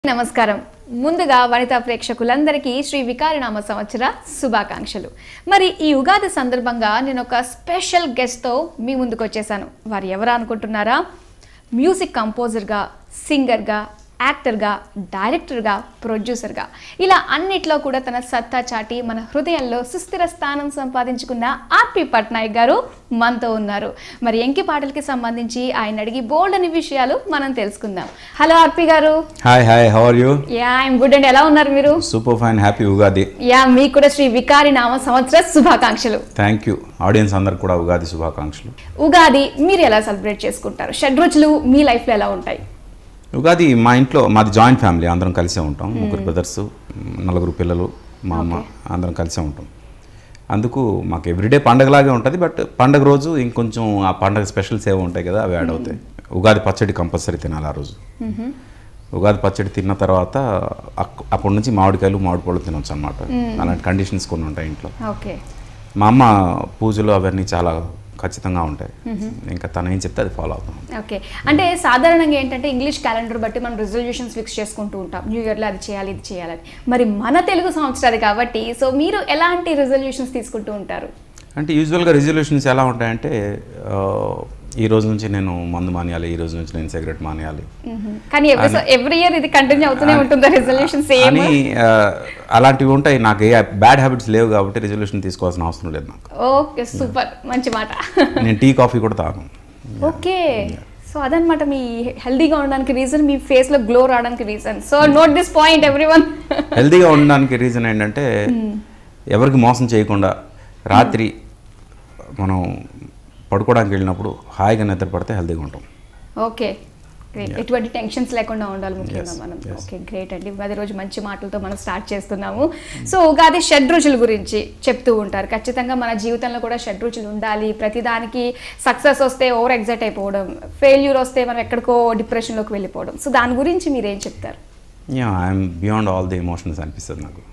నమస్కారం ముందుగా వనితా ప్రేక్షకులందరికీ శ్రీ వికారినామ సంవత్సర శుభాకాంక్షలు. మరి ఈ ఉగాది సందర్భంగా నేను ఒక స్పెషల్ గెస్ట్ తో మీ ముందుకు వచ్చేసాను. వారు ఎవరు అనుకుంటున్నారా? మ్యూజిక్ కంపోజర్ గా, సింగర్ గా, యాక్టర్ గా, డైరెక్టర్ గా, ప్రొడ్యూసర్ గా ఇలా అన్నిట్లో కూడా తన సత్తా చాటి మన హృదయంలో సుస్థిర స్థానం సంపాదించుకున్న ఆర్పి పట్నాయక్ గారు మనతో ఉన్నారు. మరి ఎంకి పాటలకి సంబంధించి ఆయన అడిగి బోల్డ్ అని విషయాలు మనం తెలుసుకుందాం. హలో ఆర్పి గారు. Hi how are you? Yeah I am good. And ఎలా ఉన్నారు మీరు? Super fine. Happy Ugadi. Yeah మీకు కూడా శ్రీ వికారినామ సంవత్సర శుభాకాంక్షలు. థాంక్యూ. ఆడియన్స్ అందరికి కూడా ఉగాది శుభాకాంక్షలు. ఉగాది మీరు ఎలా సెలబ్రేట్ చేసుకుంటారు? షడ్రుచులు మీ లైఫ్ లో ఎలా ఉంటాయి? ఉగాది మా ఇంట్లో, మాది జాయింట్ ఫ్యామిలీ, అందరం కలిసే ఉంటాం. ముగ్గురు బ్రదర్స్, నలుగురు పిల్లలు, మా అమ్మ, అందరం కలిసే ఉంటాం. అందుకు మాకు ఎవ్రీడే పండగలాగే ఉంటుంది. బట్ పండగ రోజు ఇంకొంచెం ఆ పండగ స్పెషల్స్ ఏవో ఉంటాయి కదా, అవి యాడ్ అవుతాయి. ఉగాది పచ్చడి కంపల్సరీ తినాలి ఆ రోజు. ఉగాది పచ్చడి తిన్న తర్వాత అప్పటి నుంచి మామిడికాయలు, మామిడి పళ్ళు తినొచ్చు అనమాట. అలాంటి కండిషన్స్ కొన్ని ఉంటాయి ఇంట్లో. మా అమ్మ పూజలు అవన్నీ చాలా ఖచ్చితంగా ఉంటాయి. ఇంకా తను ఏం చెప్తే అది ఫాలో అవుతాం. ఓకే. అంటే సాధారణంగా ఏంటంటే ఇంగ్లీష్ క్యాలెండర్ బట్టి మనం రిజల్యూషన్స్ ఫిక్స్ చేసుకుంటూ ఉంటాం. న్యూ ఇయర్లో అది చేయాలి, ఇది చేయాలని. మరి మన తెలుగు సంవత్సరాది కాబట్టి సో మీరు ఎలాంటి రిజల్యూషన్స్ తీసుకుంటూ ఉంటారు? అంటే యూజువల్గా రిజల్యూషన్స్ ఎలా ఉంటాయంటే, ఈ రోజు నుంచి నేను మందు మానేయాలి, ఈ రోజు నుంచి నేను సిగరెట్ మానేయాలి, కానీ ఎవ్రీ ఇయర్ ఇది కంటిన్యూ అవుతూనే ఉంటుందా రిజల్యూషన్ సేమ్ అని అలాంటివి ఉంటాయి. నాకు ఏ బ్యాడ్ హ్యాబిట్స్ లేవు కాబట్టి రిజల్యూషన్ తీసుకోవాల్సిన అవసరం లేదు నాకు. ఓకే, సూపర్, మంచి మాట. నేను టీ కాఫీ కూడా తాను. ఓకే, సో అదనమాట మీ హెల్దీగా ఉండడానికి రీజన్, మీ ఫేస్ లో గ్లో రావడానికి reason. So note this point everyone. హెల్దీగా ఉండడానికి రీజన్ ఏంటంటే, ఎవరికి మోసం చేయకుండా రాత్రి మనం పడుకోవడానికి వెళ్ళినప్పుడు హాయిగా నిద్ర పడితే హెల్తీగా ఉంటాం. Okay, great. ఎటువంటి టెన్షన్స్ లేకుండా ఉండాలి ముఖ్యంగా మనం. ఓకే, గ్రేట్ అండి. ఉగాది రోజు మంచి మాటలతో మనం స్టార్ట్ చేస్తున్నాము. సో ఉగాది షడ్రుచుల గురించి చెప్తూ ఉంటారు. ఖచ్చితంగా మన జీవితంలో కూడా షడ్రుచులు ఉండాలి. ప్రతిదానికి సక్సెస్ వస్తే ఓవర్ ఎగ్జైట్ అయిపోవడం, ఫెయిల్యూర్ వస్తే మనం ఎక్కడికో డిప్రెషన్లోకి వెళ్ళిపోవడం. సో దాని గురించి మీరేం చెప్తారు? I'm beyond all the emotions అనిపిస్తుంది నాకు.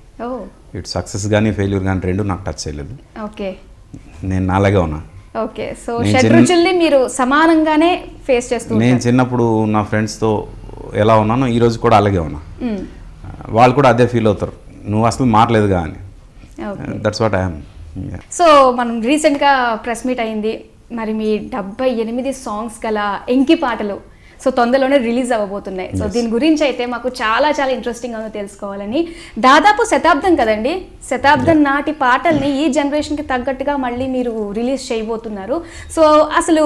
ఇటు సక్సెస్ కానీ ఫెయిల్యూర్ కానీ రెండు నాకు టచ్ చేయలేదు. ఓకే, నేను నాలాగే ఉన్నా. ఓకే, సో షడ్రుచుల్ని మీరు సమానంగానే ఫేస్ చేస్తున్నారు. నేను చిన్నప్పుడు నా ఫ్రెండ్స్తో ఎలా ఉన్నానో ఈ రోజు కూడా అలాగే ఉన్నా. వాళ్ళు కూడా అదే ఫీల్ అవుతారు, నువ్వు అసలు మారలేదుగా అని. That's what I'm. సో మనం రీసెంట్గా ప్రెస్ మీట్ అయింది. మరి మీ 78 సాంగ్స్ గల ఎంకి పాటలు సో తొందరలోనే రిలీజ్ అవ్వబోతున్నాయి. సో దీని గురించి అయితే మాకు చాలా చాలా ఇంట్రెస్టింగ్గా ఉందో తెలుసుకోవాలని. దాదాపు శతాబ్దం కదండి, శతాబ్దం నాటి పాటల్ని ఈ జనరేషన్కి తగ్గట్టుగా మళ్ళీ మీరు రిలీజ్ చేయబోతున్నారు. సో అసలు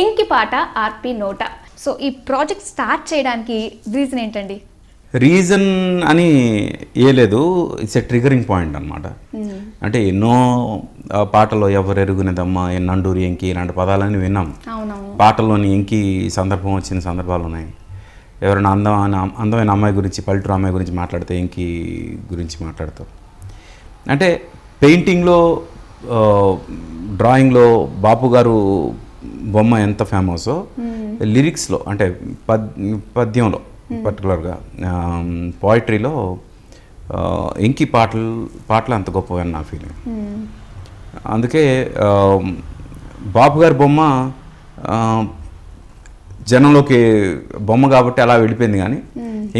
ఎంకి పాట ఆర్పి నోట, సో ఈ ప్రాజెక్ట్ స్టార్ట్ చేయడానికి రీజన్ ఏంటండి? రీజన్ అని ఏ లేదు, ఇట్స్ ఎ ట్రిగరింగ్ పాయింట్ అనమాట. అంటే ఎన్నో పాటలో ఎవరెరుగునేదమ్మా, నండూరి, ఎంకి ఇలాంటి పదాలని విన్నాం. పాటల్లోని ఎంకి సందర్భం వచ్చిన సందర్భాలు ఉన్నాయి. ఎవరైనా అందమైన అమ్మాయి గురించి, పల్లెటూరు అమ్మాయి గురించి మాట్లాడితే ఎంకి గురించి మాట్లాడతారు. అంటే పెయింటింగ్లో, డ్రాయింగ్లో బాపు గారు బొమ్మ ఎంత ఫేమసో, లిరిక్స్లో అంటే పద్యంలో పర్టికులర్గా పోయిటరీలో ఎంకి పాటలు అంత గొప్పవని నా ఫీలింగ్. అందుకే బాపు గారి బొమ్మ జనంలోకి బొమ్మ కాబట్టి అలా వెళ్ళిపోయింది. కానీ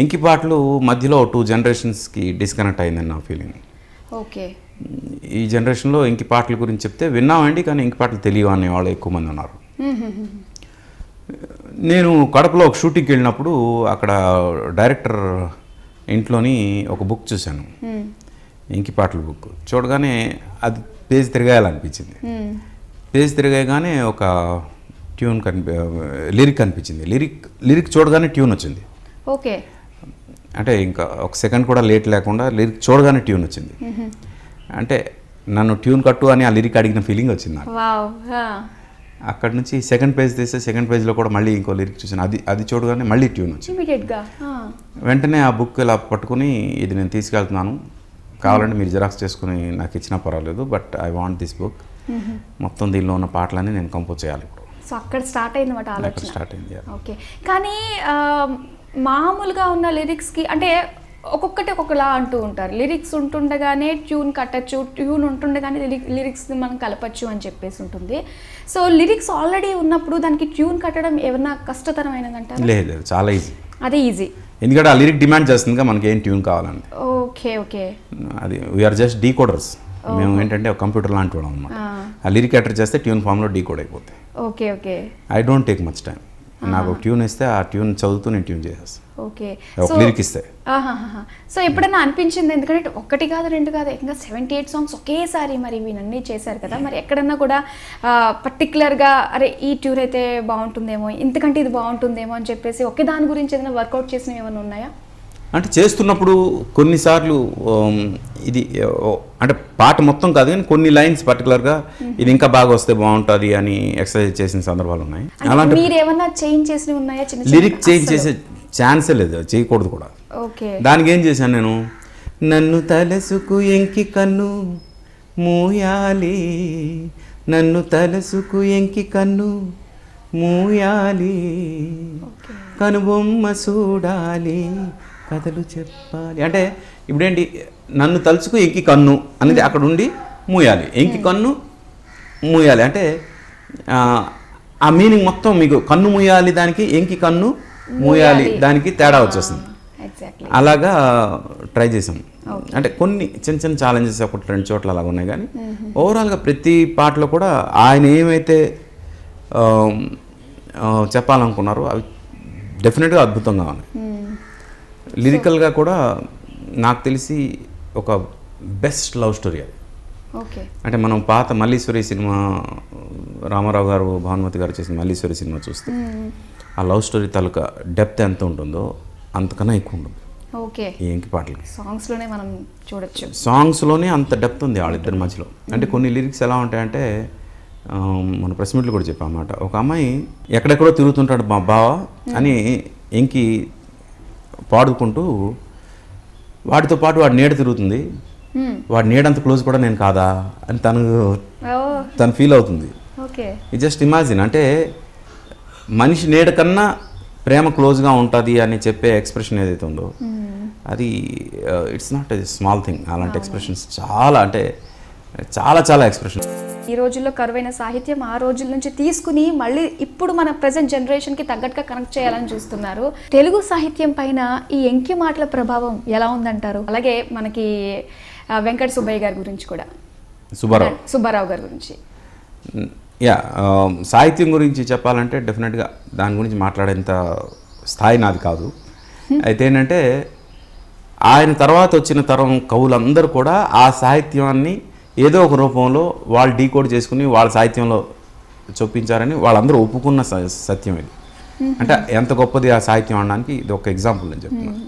ఎంకి పాటలు మధ్యలో 2 జనరేషన్స్కి డిస్కనెక్ట్ అయిందని నా ఫీలింగ్. ఓకే, ఈ జనరేషన్లో ఎంకి పాటల గురించి చెప్తే విన్నామండి, కానీ ఎంకి పాటలు తెలియవు అనే వాళ్ళు ఎక్కువ మంది ఉన్నారు. నేను కడపలో ఒక షూటింగ్కి వెళ్ళినప్పుడు అక్కడ డైరెక్టర్ ఇంట్లోని ఒక బుక్ చూశాను, ఎంకి పాటల బుక్. చూడగానే అది పేజ్ తిరగాయాలనిపించింది. పేజ్ తిరగాయగానే ఒక ట్యూన్ లిరిక్ కనిపించింది. లిరిక్ చూడగానే ట్యూన్ వచ్చింది. ఓకే, అంటే ఇంకా ఒక సెకండ్ కూడా లేట్ లేకుండా లిరిక్ చూడగానే ట్యూన్ వచ్చింది. అంటే నన్ను ట్యూన్ కట్టు అని ఆ లిరిక్ అడిగిన ఫీలింగ్ వచ్చింది నాకు. అక్కడ నుంచి సెకండ్ పేజ్ తీస్తే సెకండ్ పేజ్లో కూడా మళ్ళీ ఇంకో లిరిక్ చూసాను. అది చూడగానే మళ్ళీ ట్యూన్ వచ్చింది. వెంటనే ఆ బుక్ ఇలా పట్టుకుని, ఇది నేను తీసుకెళ్తున్నాను, కావాలంటే మీరు జిరాక్స్ చేసుకుని నాకు ఇచ్చినా పర్వాలేదు, but I want this book, మొత్తం దీనిలో ఉన్న పాటలన్నీ నేను కంపోజ్ చేయాలి ఇప్పుడు. సో అక్కడ స్టార్ట్ అయింది అన్నమాట ఆలోచన. స్టార్ట్ అయింది. ఓకే, కానీ మామూలుగా ఉన్న లిరిక్స్కి అంటే ఒక్కొక్కటి ఒక్కొక్కలా అంటూ ఉంటారు. లిరిక్స్ ఉంటుండగానే ట్యూన్ కట్టచ్చు, ట్యూన్ ఉంటుండగానే లిరిక్స్ని మనం కలపచ్చు అని చెప్పేసి ఉంటుంది. సో లిరిక్స్ ఆల్రెడీ ఉన్నప్పుడు దానికి ట్యూన్ కట్టడం ఏమన్నా కష్టతరమైనదంటారా? లేదు, చాలా ఈజీ. అదే ఈజీ. ఎందుకంటే ఆ లిరిక్ డిమాండ్ చేస్తుందిగా మనకి ఏం ట్యూన్ కావాలని. Okay okay. అది వీఆర్ జస్ట్ డీకోడర్స్. మేము ఏంటంటే ఒక కంప్యూటర్ లాంటి వాళ్ళం అనమాట. ఆ లిరిక్ ఎంటర్ చేస్తే ట్యూన్ ఫామ్లో డీకోడ్ అయిపోతాయి. Okay okay. I don't take much time. నాకు ట్యూన్ ఇస్తే ఆ ట్యూన్ చదువుతూ నేను ట్యూన్ చేసేస్తాను. ఓకే. ఒక లిరిక్ ఇస్తే. సో ఎప్పుడైనా అనిపించింది, ఎందుకంటే ఒకటి కాదు రెండు కాదు ఇంకా 78 సాంగ్స్ ఒకేసారి మరి ఇవన్నీ చేశారు కదా, మరి ఎక్కడన్నా కూడా పర్టికులర్గా అరే ఈ ట్యూన్ అయితే బాగుంటుందేమో, ఇంతకంటే ఇది బాగుంటుందేమో అని చెప్పేసి ఒకే దాని గురించి ఏదైనా వర్కౌట్ చేసినవి ఏమైనా ఉన్నాయా? అంటే చేస్తున్నప్పుడు కొన్నిసార్లు ఇది అంటే పాట మొత్తం కాదు కానీ కొన్ని లైన్స్ పర్టికులర్గా ఇది ఇంకా బాగా వస్తే బాగుంటుంది అని ఎక్సర్సైజ్ చేసిన సందర్భాలు ఉన్నాయి. అలాంటి మీరు ఏమన్నా చేంజ్ చేసినవి ఉన్నాయా? లిరిక్ చేంజ్ చేసే ఛాన్సే లేదు, చేయకూడదు కూడా. ఓకే. దానికి ఏం చేశాను నేను, నన్ను తలసుకు ఎంకి కన్ను మూయాలి, నన్ను తలసుకు ఎంకి కన్ను మూయాలి, కనుబొమ్మ చూడాలి, కథలు చెప్పాలి. అంటే ఇప్పుడేంటి, నన్ను తలుచుకు ఎంకి కన్ను అనేది అక్కడ ఉండి మూయాలి, ఎంకి కన్ను మూయాలి అంటే ఆ మీనింగ్ మొత్తం మీకు కన్ను మూయాలి దానికి ఎంకి కన్ను మూయాలి దానికి తేడా వచ్చేస్తుంది. అలాగా ట్రై చేసాం. అంటే కొన్ని చిన్న చిన్న ఛాలెంజెస్ ఒకటి రెండు చోట్ల అలాగ ఉన్నాయి కానీ ఓవరాల్గా ప్రతి పాటలో కూడా ఆయన ఏమైతే చెప్పాలనుకున్నారో అవి డెఫినెట్గా అద్భుతంగా ఉన్నాయి. లిరికల్గా కూడా నాకు తెలిసి ఒక బెస్ట్ లవ్ స్టోరీ అది. అంటే మనం పాత మల్లీశ్వరి సినిమా, రామారావు గారు భానుమతి గారు చేసిన మల్లీశ్వరి సినిమా చూస్తే ఆ లవ్ స్టోరీ తాలూకా డెప్త్ ఎంత ఉంటుందో అంతకన్నా ఎక్కువ ఉంటుంది ఈ ఎంకి పాటలకి. సాంగ్స్లోనే మనం చూడొచ్చు, సాంగ్స్లోనే అంత డెప్త్ ఉంది వాళ్ళిద్దరి మధ్యలో. అంటే కొన్ని లిరిక్స్ ఎలా ఉంటాయంటే మన ప్రెస్ మీట్లో కూడా చెప్పామన్నమాట, ఒక అమ్మాయి ఎక్కడెక్కడో తిరుగుతుంటాడు మా బావ అని ఎంకి పాడుకుంటూ వాడితో పాటు వాడి నీడ తిరుగుతుంది, వాడి నీడంత క్లోజ్ కూడా నేను కాదా అని తను ఫీల్ అవుతుంది. ఇది జస్ట్ ఇమాజిన్, అంటే మనిషి నీడ కన్నా ప్రేమ క్లోజ్గా ఉంటుంది అని చెప్పే ఎక్స్ప్రెషన్ ఏదైతే ఉందో అది it's not a small thing. అలాంటి ఎక్స్ప్రెషన్స్ చాలా, అంటే చాలా చాలా ఎక్స్ప్రెషన్. ఈ రోజుల్లో కరువైన సాహిత్యం ఆ రోజుల నుంచి తీసుకుని మళ్ళీ ఇప్పుడు మన ప్రజెంట్ జనరేషన్కి తగ్గట్టుగా కనెక్ట్ చేయాలని చూస్తున్నారు. తెలుగు సాహిత్యం పైన ఈ ఎంకి మాటల ప్రభావం ఎలా ఉందంటారు? అలాగే మనకి వెంకట సుబ్బయ్య గారి గురించి కూడా, సుబ్బారావు గారి గురించి. సాహిత్యం గురించి చెప్పాలంటే డెఫినెట్గా దాని గురించి మాట్లాడేంత స్థాయి నాది కాదు. అయితే ఏంటంటే ఆయన తర్వాత వచ్చిన తరం కవులందరూ కూడా ఆ సాహిత్యాన్ని ఏదో ఒక రూపంలో వాళ్ళు డీకోడ్ చేసుకుని వాళ్ళ సాహిత్యంలో చొప్పించారని వాళ్ళందరూ ఒప్పుకున్న సత్యం ఇది. అంటే ఎంత గొప్పది ఆ సాహిత్యం అనడానికి ఇది ఒక ఎగ్జాంపుల్ నేను చెప్తున్నాను.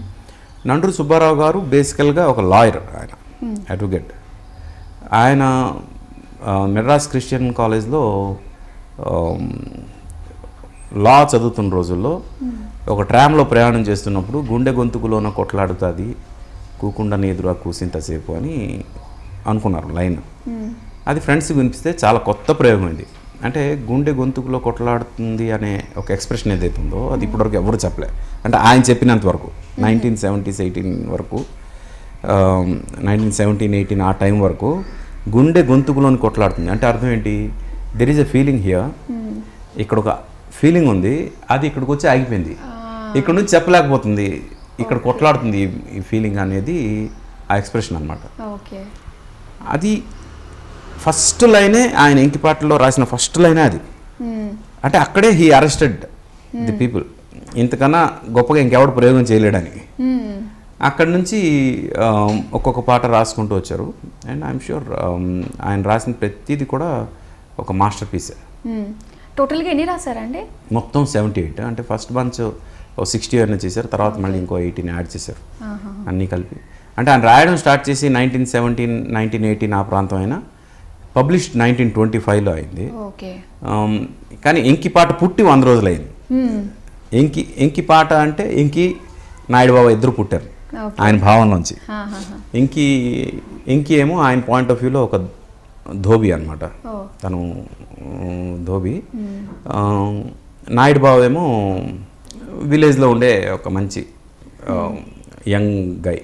నండూరి సుబ్బారావు గారు బేసికల్గా ఒక లాయర్, ఆయన అడ్వకేట్. ఆయన మెడ్రాస్ క్రిస్టియన్ కాలేజ్లో లా చదువుతున్న రోజుల్లో ఒక ట్రామ్లో ప్రయాణం చేస్తున్నప్పుడు గుండె గొంతుకులోన కొట్లాడుతుంది కూకుండా నీదురా కూసింతసేపు అని అనుకున్నారు లైన్. అది ఫ్రెండ్స్కి వినిపిస్తే చాలా కొత్త ప్రయోగం ఇది. అంటే గుండె గొంతుకులో కొట్లాడుతుంది అనే ఒక ఎక్స్ప్రెషన్ ఏదైతే ఉందో అది ఇప్పటివరకు ఎవరు చెప్పలే. అంటే ఆయన చెప్పినంత వరకు 1917-18 వరకు, 1917-18 ఆ టైం వరకు గుండె గొంతుకులోని కొట్లాడుతుంది అంటే అర్థం ఏంటి, there is a feeling here, ఇక్కడ ఒక ఫీలింగ్ ఉంది, అది ఇక్కడికి వచ్చి ఆగిపోయింది, ఇక్కడ నుంచి చెప్పలేకపోతుంది, ఇక్కడ కొట్లాడుతుంది ఈ ఫీలింగ్ అనేది ఆ ఎక్స్ప్రెషన్ అనమాట. అది ఫస్ట్ లైనే ఆయన ఎంకి పాటలో రాసిన ఫస్ట్ లైనే అది. అంటే అక్కడే హీ అరెస్టెడ్ ది పీపుల్, ఇంతకన్నా గొప్పగా ఇంకెవడు ప్రయోగం చేయలేడని. అక్కడి నుంచి ఒక్కొక్క పాట రాసుకుంటూ వచ్చారు. అండ్ ఐఎమ్ ష్యూర్ ఆయన రాసిన ప్రతిదీ కూడా ఒక మాస్టర్ పీసే. టోటల్గా ఎన్ని రాశారండి? మొత్తం 78. అంటే ఫస్ట్ బంచ్ 60 అన్న చేశారు, తర్వాత మళ్ళీ ఇంకో 18 యాడ్ చేశారు అన్నీ కలిపి. అంటే ఆయన రాయడం స్టార్ట్ చేసి 1917-1918 ఆ ప్రాంతం అయినా పబ్లిష్డ్ 1925లో అయింది. కానీ ఎంకి పాట పుట్టి 100 రోజులు అయింది. ఎంకి పాట అంటే ఎంకి నాయుడు బాబా ఇద్దరు పుట్టారు ఆయన భావంలోంచి. ఎంకి ఏమో ఆయన పాయింట్ ఆఫ్ వ్యూలో ఒక ధోబి అనమాట, తను ధోబి. నాయుడు బాబు ఏమో విలేజ్లో ఉండే ఒక మంచి యంగ్ గై.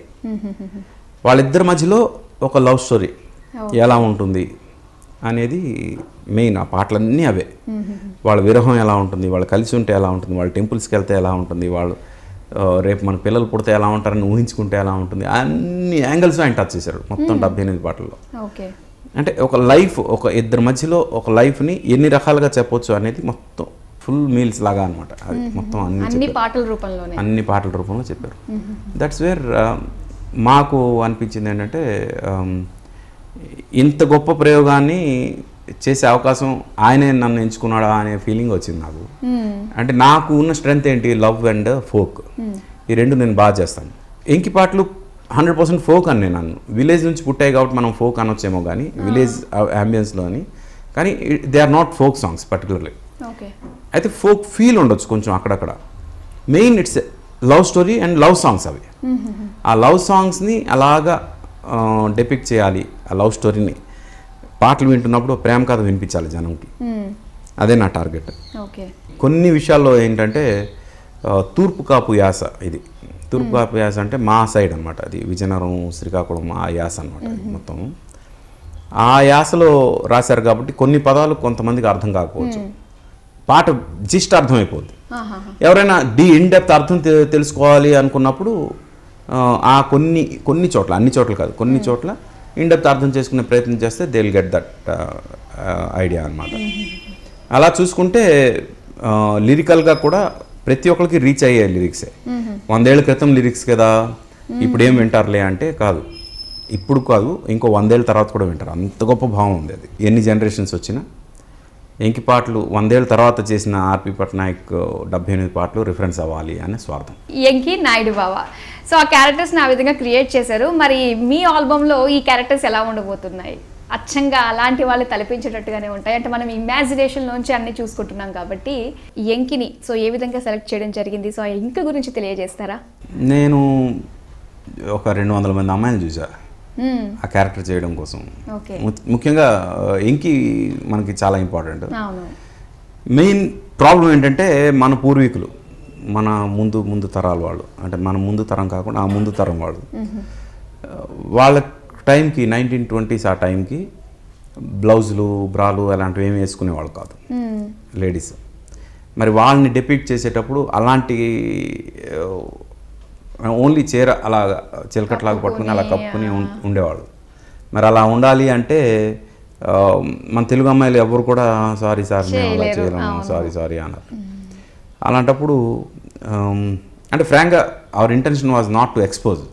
వాళ్ళిద్దరి మధ్యలో ఒక లవ్ స్టోరీ ఎలా ఉంటుంది అనేది మెయిన్. ఆ పాటలన్నీ అవే. వాళ్ళ విరహం ఎలా ఉంటుంది, వాళ్ళు కలిసి ఉంటే ఎలా ఉంటుంది, వాళ్ళు టెంపుల్స్కి వెళ్తే ఎలా ఉంటుంది, వాళ్ళు రేపు మన పిల్లలు పుడితే ఎలా ఉంటారని ఊహించుకుంటే ఎలా ఉంటుంది, అన్ని యాంగిల్స్ ఆయన టచ్ చేశారు మొత్తం 78 పాటల్లో. ఓకే. అంటే ఒక లైఫ్, ఒక ఇద్దరి మధ్యలో ఒక లైఫ్ని ఎన్ని రకాలుగా చెప్పొచ్చు అనేది మొత్తం ఫుల్ మీల్స్ లాగా అనమాట. అది మొత్తం అన్ని పాటల రూపంలో చెప్పారు. దట్స్ వేర్ మాకు అనిపించింది ఏంటంటే ఇంత గొప్ప ప్రయోగాన్ని చేసే అవకాశం ఆయనే నన్ను ఎంచుకున్నాడా అనే ఫీలింగ్ వచ్చింది నాకు. అంటే నాకు ఉన్న స్ట్రెంగ్త్ ఏంటి, లవ్ అండ్ ఫోక్, ఈ రెండు నేను బాగా చేస్తాను. ఎంకి పాటలు 100% ఫోక్ అని నేను అన్ను. విలేజ్ నుంచి పుట్టాయి కాబట్టి మనం ఫోక్ అనొచ్చేమో కానీ విలేజ్ అంబియన్స్లో అని, కానీ they are not folk songs particularly. అయితే ఫోక్ ఫీల్ ఉండొచ్చు కొంచెం అక్కడక్కడ. Main it's love story and love songs అవి. ఆ లవ్ సాంగ్స్ని అలాగా డెపిక్ట్ చేయాలి, ఆ లవ్ స్టోరీని పాటలు వింటున్నప్పుడు ప్రేమ కథ వినిపించాలి జనంకి, అదే నా టార్గెట్. కొన్ని విషయాల్లో ఏంటంటే తూర్పు కాపు యాస, ఇది తూర్పు కాపు యాస అంటే మా సైడ్ అనమాట, అది విజయనగరం శ్రీకాకుళం ఆ యాస అనమాట మొత్తం. ఆ యాసలో రాశారు కాబట్టి కొన్ని పదాలు కొంతమందికి అర్థం కాకపోవచ్చు, పాట జిస్ట్ అర్థమైపోద్ది. ఎవరైనా ఇన్ డెప్త్ అర్థం తెలుసుకోవాలి అనుకున్నప్పుడు ఆ కొన్ని చోట్ల, అన్ని చోట్ల కాదు, కొన్ని చోట్ల ఇన్ డెప్త్ అర్థం చేసుకునే ప్రయత్నం చేస్తే they will get that idea అనమాట. అలా చూసుకుంటే లిరికల్గా కూడా ప్రతి ఒక్కరికి రీచ్ అయ్యే లిరిక్సే. 100 ఏళ్ల క్రితం లిరిక్స్ కదా, ఇప్పుడు ఏం వింటారులే అంటే కాదు, ఇప్పుడు కాదు, ఇంకో 100 ఏళ్ళ తర్వాత కూడా వింటారు. అంత గొప్ప భావం ఉంది అది. ఎన్ని జనరేషన్స్ వచ్చినా ఎంకి పాటలు 100 ఏళ్ళ తర్వాత చేసిన ఆర్పి పట్నాయక్ 78 పాటలు రిఫరెన్స్ అవ్వాలి అనే స్వార్థం. ఎంకి నాయుడు బావ, సో ఆ క్యారెక్టర్స్ని ఆ విధంగా క్రియేట్ చేశారు. మరి మీ ఆల్బంలో ఈ క్యారెక్టర్స్ ఎలా ఉండబోతున్నాయి? అచ్చంగా అలాంటి వాళ్ళు తలపించేటట్టుగానే ఉంటాయి అంటే మనం ఇమాజినేషన్లోంచి అన్ని చూసుకుంటున్నాం కాబట్టి ఎంకిని సో ఏ విధంగా సెలెక్ట్ చేయడం జరిగింది? సో ఆ ఎంకి గురించి తెలియజేస్తారా? నేను ఒక 200 మంది అమ్మాయిలు చూసా ఆ క్యారెక్టర్ చేయడం కోసం. ముఖ్యంగా ఎంకి మనకి చాలా ఇంపార్టెంట్. మెయిన్ ప్రాబ్లం ఏంటంటే మన పూర్వీకులు, మన ముందు తరాల వాళ్ళు, అంటే మన ముందు తరం కాకుండా ఆ ముందు తరం వాళ్ళు, వాళ్ళ టైంకి 1920s ఆ టైంకి బ్లౌజులు బ్రాలు అలాంటివి ఏమి వేసుకునేవాళ్ళు కాదు లేడీస్. మరి వాళ్ళని డెపిక్ట్ చేసేటప్పుడు అలాంటి ఓన్లీ చీర అలా చిలకట్లాగా పట్టుకుని అలా కప్పుకుని ఉండేవాళ్ళు. మరి అలా ఉండాలి అంటే మన తెలుగు అమ్మాయిలు ఎవరు కూడా సారీ సార్ మేము అలా చేయలేము సారీ అన్నారు. అలాంటప్పుడు అంటే ఫ్రాంక్గా our intention was not to expose,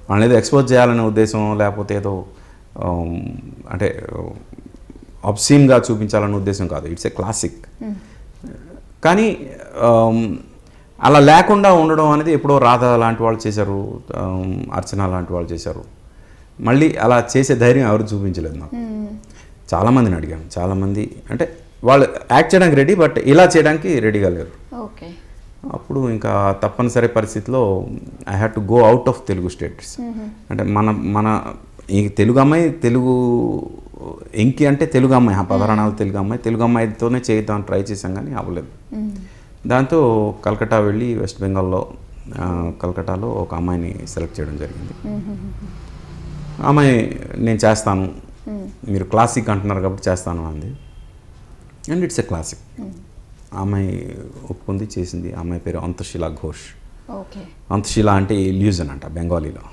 వాళ్ళని ఏదో ఎక్స్పోజ్ చేయాలనే ఉద్దేశం లేకపోతే ఏదో అంటే అబ్సీన్గా చూపించాలనే ఉద్దేశం కాదు. It's a classic. కానీ అలా లేకుండా ఉండడం అనేది ఎప్పుడో రాధ లాంటి వాళ్ళు చేశారు, అర్చన లాంటి వాళ్ళు చేశారు. మళ్ళీ అలా చేసే ధైర్యం ఎవరు చూపించలేదు నాకు. చాలామందిని అడిగాను, చాలామంది అంటే వాళ్ళు యాక్ట్ చేయడానికి రెడీ, బట్ ఇలా చేయడానికి రెడీగా లేరు. అప్పుడు ఇంకా తప్పనిసరి పరిస్థితిలో I had to go out of Telugu states. అంటే మన ఈ తెలుగు అమ్మాయి, తెలుగు ఎంకి అంటే తెలుగు అమ్మాయి, 16 తెలుగు అమ్మాయితోనే చేద్దామని ట్రై చేశాం కానీ అవ్వలేదు. దాంతో కలకట్టా వెళ్ళి వెస్ట్ బెంగాల్లో కలకట్టాలో ఒక అమ్మాయిని సెలెక్ట్ చేయడం జరిగింది. అమ్మాయి నేను చేస్తాను, మీరు క్లాసిక్ అంటున్నారు కాబట్టి చేస్తాను అంది. And it's a classic. అమ్మాయి ఒప్పుకుంది, చేసింది. అమ్మాయి పేరు అంతశిలా ఘోష్. అంతశిలా అంటే ఇల్యూజన్ అంట బెంగాలీలో.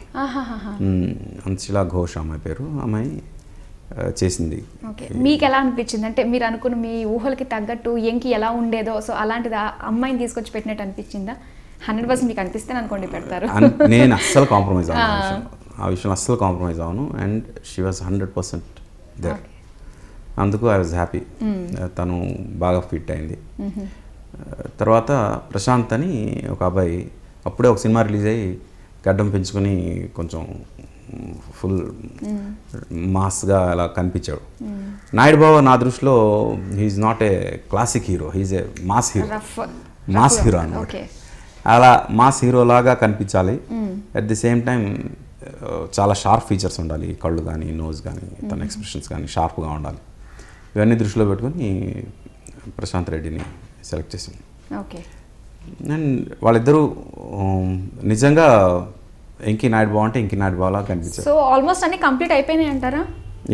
అంతశిలా ఘోష్ అమ్మాయి పేరు. అమ్మాయి చేసింది. మీకు ఎలా అనిపించింది? అంటే మీరు అనుకున్న మీ ఊహలకి తగ్గట్టు ఎంకి ఎలా ఉండేదో సో అలాంటిది అమ్మాయిని తీసుకొచ్చి పెట్టినట్టు అనిపించిందా? 100% మీకు అనిపిస్తే అనుకోండి పెడతారు. నేను అస్సలు కాంప్రమైజ్ అవ్వను, ఆ విషయంలో అస్సలు కాంప్రమైజ్ అవ్వను. And she was 100% there. అందుకు ఐ వాజ్ హ్యాపీ. తను బాగా ఫిట్ అయింది. తర్వాత ప్రశాంత్ అని ఒక అబ్బాయి అప్పుడే ఒక సినిమా రిలీజ్ అయ్యి గడ్డం పెంచుకొని కొంచెం ఫుల్ మాస్గా అలా కనిపించాడు. నాయుడు బావ నా దృష్టిలో he's not a classic hero, he's a mass hero అన్నమాట. అలా మాస్ హీరో లాగా కనిపించాలి. అట్ ది సేమ్ టైం చాలా షార్ప్ ఫీచర్స్ ఉండాలి, కళ్ళు కానీ నోజ్ కానీ తన ఎక్స్ప్రెషన్స్ కానీ షార్ప్గా ఉండాలి. ఇవన్నీ దృష్టిలో పెట్టుకొని ప్రశాంత్ రెడ్డిని సెలెక్ట్ చేసింది. అండ్ వాళ్ళిద్దరూ నిజంగా ఎంకి నాయుడు బావ అంటే ఎంకి నాయుడు బావలా కనిపించారు. సో ఆల్మోస్ట్ అన్ని కంప్లీట్ అయిపోయినాయి అంటారా?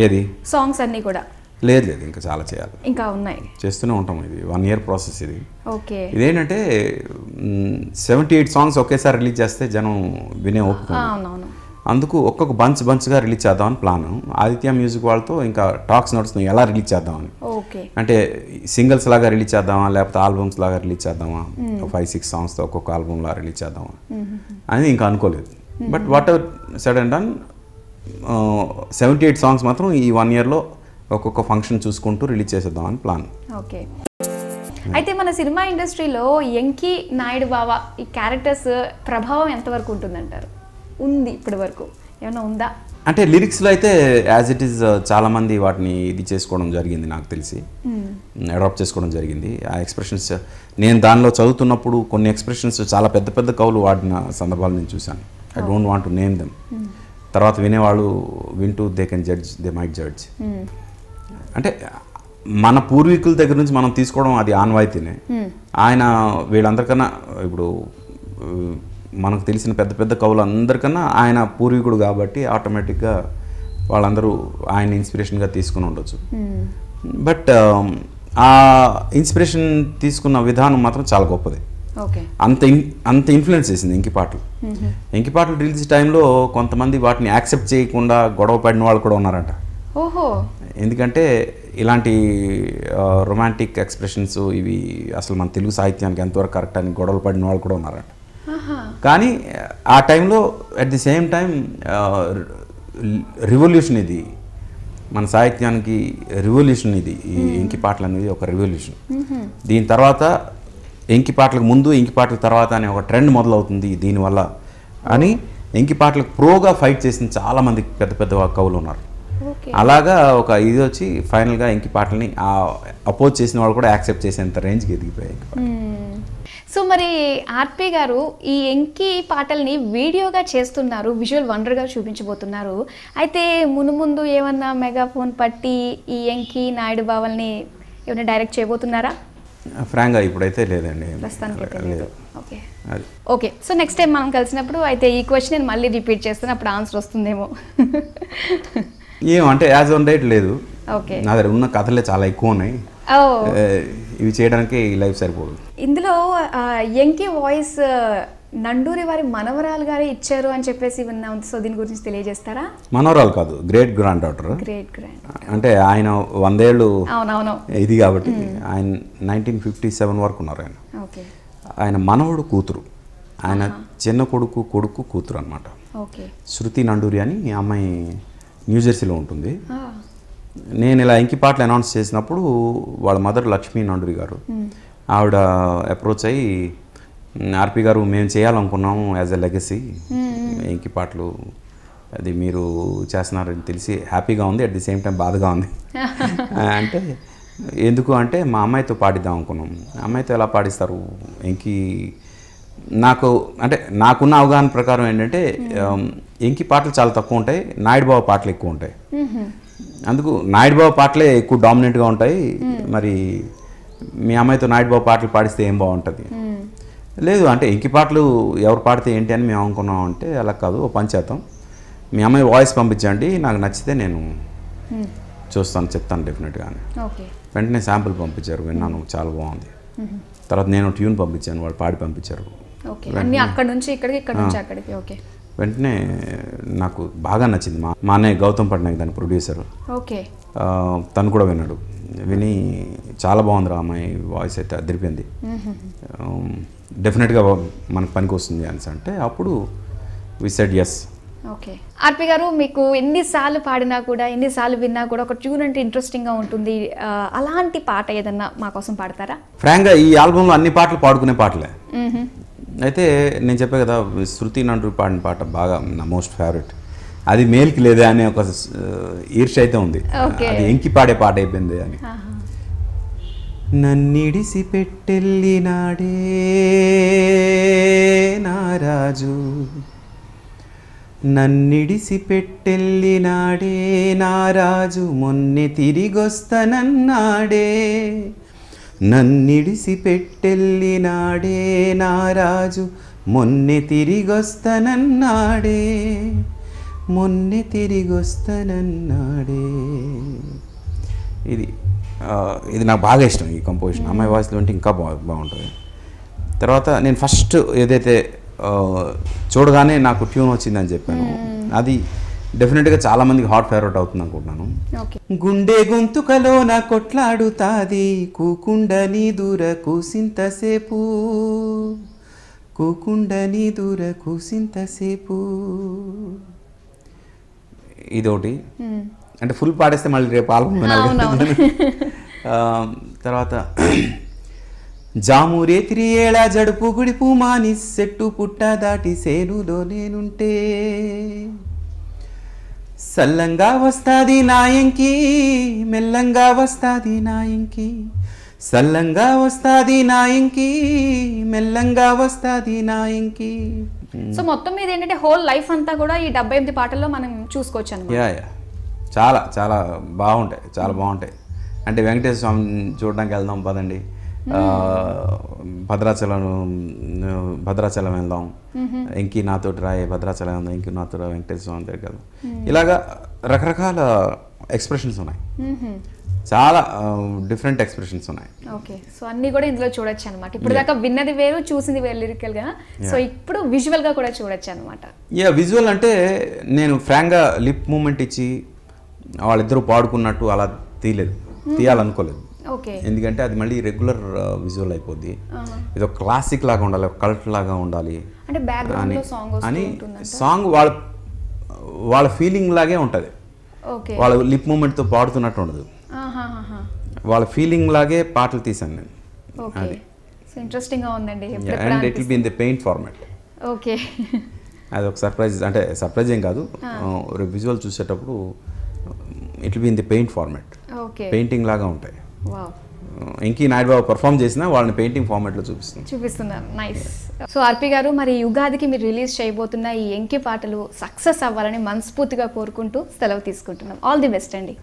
ఏది సాంగ్స్ అన్నీ కూడా లేదు లేదు, ఇంకా చాలా చేయాలి, ఇంకా ఉన్నాయి, చేస్తూనే ఉంటాం. ఇది 1 year ప్రాసెస్. ఇది ఓకే. ఇదేంటంటే 78 songs ఒకేసారి రిలీజ్ చేస్తే జనం వినే ఓపిక. అవునవును. అందుకు ఒక్కొక్క బంచ్గా రిలీజ్ చేద్దామని ప్లాన్. ఆదిత్య మ్యూజిక్ వాళ్ళతో ఇంకా టాక్స్ నడుస్తున్నాయి ఎలా రిలీజ్ చేద్దామని. ఓకే. అంటే సింగిల్స్ లాగా రిలీజ్ చేద్దామా లేకపోతే ఆల్బమ్స్ లాగా రిలీజ్ చేద్దామా, 5-6 songsతో ఒక్కొక్క ఆల్బమ్ లాగా రిలీజ్ చేద్దామా అని ఇంకా అనుకోలేదు. But what ever said and done, 78 songs మాత్రం ఈ 1 yearలో ఒక్కొక్క ఫంక్షన్ చూసుకుంటూ రిలీజ్ చేసేద్దామని ప్లాన్. ఓకే. అయితే మన సినిమా ఇండస్ట్రీలో ఎంకి నాయుడు బావ ఈ క్యారెక్టర్స్ ప్రభావం ఎంతవరకు ఉంటుందంటారు? ఉంది ఇప్పటి వరకు ఏమైనా ఉందా? అంటే లిరిక్స్లో అయితే యాజ్ ఇట్ ఈస్ చాలామంది వాటిని ఇది చేసుకోవడం జరిగింది, నాకు తెలిసి అడాప్ట్ చేసుకోవడం జరిగింది. ఆ ఎక్స్ప్రెషన్స్ నేను దానిలో చదువుతున్నప్పుడు కొన్ని ఎక్స్ప్రెషన్స్ చాలా పెద్ద పెద్ద కవులు వాడిన సందర్భాలు నేను చూశాను. I don't want to name them. తర్వాత వినేవాళ్ళు వింటూ they can judge, they might judge. అంటే మన పూర్వీకుల దగ్గర నుంచి మనం తీసుకోవడం అది ఆన్వాయితీనే. ఆయన వీళ్ళందరికన్నా ఇప్పుడు మనకు తెలిసిన పెద్ద పెద్ద కవులు అందరికన్నా ఆయన పూర్వీకుడు కాబట్టి ఆటోమేటిక్గా వాళ్ళందరూ ఆయన ఇన్స్పిరేషన్గా తీసుకుని ఉండొచ్చు. బట్ ఆ ఇన్స్పిరేషన్ తీసుకున్న విధానం మాత్రం చాలా గొప్పది. అంత ఇన్ఫ్లుయెన్స్ చేసింది ఎంకిపాటలు. ఎంకిపాటలు రిలీజ్ టైంలో కొంతమంది వాటిని యాక్సెప్ట్ చేయకుండా గొడవ పడిన వాళ్ళు కూడా ఉన్నారంట. ఓహో. ఎందుకంటే ఇలాంటి రొమాంటిక్ ఎక్స్ప్రెషన్స్ ఇవి అసలు మన తెలుగు సాహిత్యానికి ఎంతవరకు కరెక్ట్ అని గొడవలు పడిన వాళ్ళు కూడా ఉన్నారంట. కానీ ఆ టైంలో at the same time revolution, ఇది మన సాహిత్యానికి రివల్యూషన్. ఇది ఈ ఎంకిపాటలు అనేది ఒక రివల్యూషన్. దీని తర్వాత ఎంకిపాటలకు ముందు ఎంకిపాటల తర్వాత అనే ఒక ట్రెండ్ మొదలవుతుంది దీనివల్ల అని ఎంకిపాటలకు ప్రోగా ఫైట్ చేసిన చాలామంది పెద్ద పెద్ద కవులు ఉన్నారు. అలాగా ఒక ఇది వచ్చి ఫైనల్గా ఎంకిపాటల్ని అపోజ్ చేసిన వాళ్ళు కూడా యాక్సెప్ట్ చేసేంత రేంజ్కి ఎదిగిపోయాయి. సో మరి ఆర్పి గారు ఈ ఎంకి పాటల్ని వీడియోగా చేస్తున్నారు, విజువల్ వండర్గా చూపించబోతున్నారు. అయితే ముందు ఏమన్నా మెగాఫోన్ పట్టి ఈ ఎంకి నాయుడు బావల్ని ఏమైనా డైరెక్ట్ చేయబోతున్నారా? ఫ్రాంక్గా ఇప్పుడైతే లేదండి, ప్రస్తుతానికి లేదు. Okay okay. So next time మనం కలిసినప్పుడు అయితే ఈ క్వశ్చన్ నేను మళ్ళీ రిపీట్ చేస్తాను, అప్పుడు ఆన్సర్ వస్తుందేమో. ఏమంటే యాజ్ ఆన్ డేట్ లేదు. ఓకే. నా దగ్గర ఉన్న కథలే చాలా ఎక్కువ ఉన్నాయి, ఇవి చేయడానికి లైఫ్ సరిపోదు. ఇందులో ఎంకి వాయిస్ నండూరి వారి మనవరాలు గారే ఇచ్చారు అని చెప్పేసి విన్నాం. సో దీని గురించి తెలియజేస్తారా? మనవరాలు కాదు, గ్రేట్ గ్రాండ్ డాటర్. అంటే ఆయన 100 ఏళ్ళు ఇది కాబట్టి ఆయన 1957 వరకు ఉన్నారు. ఆయన మనవడు కూతురు, ఆయన చిన్న కొడుకు కూతురు అనమాట. శృతి నండూరి అని ఈ అమ్మాయి న్యూజెర్సీలో ఉంటుంది. నేను ఇలా ఎంకిపాటలు అనౌన్స్ చేసినప్పుడు వాళ్ళ మదర్ లక్ష్మీ నండూరి గారు, ఆవిడ అప్రోచ్ అయ్యి ఆర్పి గారు మేము చేయాలనుకున్నాము యాజ్ ఎ లెగసీ ఎంకిపాటలు, అది మీరు చేస్తున్నారని తెలిసి హ్యాపీగా ఉంది, అట్ ది సేమ్ టైం బాధగా ఉంది. అంటే ఎందుకు అంటే మా అమ్మాయితో పాడిద్దాం అనుకున్నాం. అమ్మాయితో ఎలా పాడిస్తారు ఎంకి? నాకున్న అవగాహన ప్రకారం ఏంటంటే ఎంకి పాటలు చాలా తక్కువ ఉంటాయి, నాయుడు బావ పాటలు ఎక్కువ ఉంటాయి. అందుకు నాయుడు బావ పాటలే ఎక్కువ డామినెంట్గా ఉంటాయి. మరి మీ అమ్మాయితో నాయుడు బావ పాటలు పాడిస్తే ఏం బాగుంటుంది? లేదు అంటే ఎంకి పాటలు ఎవరు పాడితే ఏంటి అని మేము అనుకున్నాం. అంటే అలా కాదు, ఓ పని చేద్దాం, మీ అమ్మాయి వాయిస్ పంపించండి, నాకు నచ్చితే నేను చూస్తాను, చెప్తాను డెఫినెట్గా అని. వెంటనే శాంపుల్ పంపించారు, విన్నాను, చాలా బాగుంది. తర్వాత నేను ట్యూన్ పంపించాను, వాళ్ళు పాడి పంపించారు. వెంటనే నాకు బాగా నచ్చింది. మా అన్నయ్య గౌతమ్ పట్నాయక్ దాని ప్రొడ్యూసర్, తను కూడా విన్నాడు. విని చాలా బాగుందిరా అమ్మాయి వాయిస్ అయితే అదిరిపోయింది, డెఫినెట్గా మనకు పనికి వస్తుంది అని అంటే అప్పుడు వి సెడ్ ఎస్. ఓకే. ఆర్పి గారు, మీకు ఎన్నిసార్లు పాడినా కూడా ఎన్నిసార్లు విన్నా కూడా ఒక ట్యూన్ అంటే ఇంట్రెస్టింగ్గా ఉంటుంది, అలాంటి పాట ఏదన్నా మా కోసం పాడతారా? ఫ్రాంక్గా ఈ ఆల్బంలో అన్ని పాటలు పాడుకునే పాటలే. అయితే నేను చెప్పే కదా, శృతి నండూరి పాడిన పాట బాగా నా మోస్ట్ ఫేవరెట్. అది మేల్కి లేదే అనే ఒక ఈర్ష్య అయితే ఉంది, అది ఎంకి పాడే పాట అయిపోయింది అని. నన్నిడిసి పెట్టెళ్ళినాడే నారాజు, నన్నిడిసి పెట్టెళ్ళినాడే నారాజు, మొన్నే తిరిగొస్తానన్నాడే. నన్నిడిసి పెట్టెళ్ళినాడే నారాజు, మొన్నే తిరిగొస్తానన్నాడే, మొన్నే తిరిగొస్తానన్నాడే. ఇది నాకు బాగా ఇష్టం ఈ కంపోజిషన్. అమ్మాయి వాయిస్లో ఉంటే ఇంకా బాగుంటుంది. తర్వాత నేను ఫస్ట్ ఏదైతే చూడగానే నాకు ట్యూన్ వచ్చిందని చెప్పాను, అది డెఫినెట్గా చాలా మందికి హాట్ ఫేవరెట్ అవుతుంది అనుకుంటున్నాను. గుండె గొంతుకలో నా కొట్లాడుతాది కూకుండ నీ దూర కూసింతసేపు, కూకుండ నీ దూర కూసింతసేపు. ఇదొకటి. అంటే ఫుల్ పాడేస్తే మళ్ళీ రేపు ఆల్బమ్ వినాలి. తర్వాత జాము రేతిరి ఏళ జడుపు గుడిపు మాని సెట్టు పుట్ట దాటి సేనులో నేనుంటే, సల్లంగా వస్తాది నాయంకి మెల్లంగా వస్తాది నాయంకి, సల్లంగా వస్తాది నాయంకి మెల్లంగా వస్తాది నాయంకి. సో మొత్తం మీద ఏంటంటే హోల్ లైఫ్ అంతా కూడా ఈ 78 పాటల్లో మనం చూసుకోవచ్చు అన్నమాట. యా చాలా చాలా బాగుంటాయి, చాలా బాగుంటాయి. అంటే వెంకటేశ్వర స్వామి చూడడానికి వెళ్దాం పదండి, భద్రాచలం వెళ్దాం, ఇంకి నాతోటి రాయే భద్రాచలం వెళ్దాం, ఇంకి నాతో వెంకటేశ్వర స్వామి దగ్గరికి వెళ్దాం. ఇలాగా రకరకాల ఎక్స్ప్రెషన్స్ ఉన్నాయి, చాలా డిఫరెంట్ ఎక్స్ప్రెషన్స్ ఉన్నాయి. ఓకే, సో అన్ని కూడా ఇందులో చూడొచ్చు అనమాట. ఇప్పుడు దాకా విన్నది వేరు, చూసింది వేరు లిరికల్ గా, సో ఇప్పుడు విజువల్ గా కూడా చూడొచ్చు అనమాట. విజువల్ అంటే నేను ఫ్రాంక్గా లిప్ మూమెంట్ ఇచ్చి వాళ్ళిద్దరూ పాడుకున్నట్టు అలా తీయాలనుకోలేదు. ఎందుకంటే అది మళ్ళీ రెగ్యులర్ విజువల్ అయిపోద్ది. ఇది ఒక క్లాసిక్ లాగా ఉండాలి, ఒక కల్ట్ లాగా ఉండాలి అని సాంగ్ వాళ్ళ ఫీలింగ్ లాగే ఉంటుంది. వాళ్ళ లిప్ మూమెంట్తో పాడుతున్నట్టు ఉండదు, వాళ్ళ ఫీలింగ్ లాగే పాటలు తీసాను నేను. అది ఇంట్రెస్టింగ్ గా ఉందండి. And it will be in the paint format. Okay, అది ఒక సర్ప్రైజ్, అంటే సర్ప్రైజ్ ఏం కాదు, విజువల్ చూసేటప్పుడు it will be in the paint format, painting లాగా ఉంటాయి. ఇంకీ నాయుడు బాబు పర్ఫామ్ చేసినా వాళ్ళని పెయింటింగ్ ఫార్మాట్లో చూపిస్తున్నారు. నైస్. సో ఆర్పి గారు, మరి యుగాదికి మీరు రిలీజ్ చేయబోతున్న ఈ ఎంకి పాటలు సక్సెస్ అవ్వాలని మనస్ఫూర్తిగా కోరుకుంటూ సెలవు తీసుకుంటున్నాం. ఆల్ ది బెస్ట్ అండి.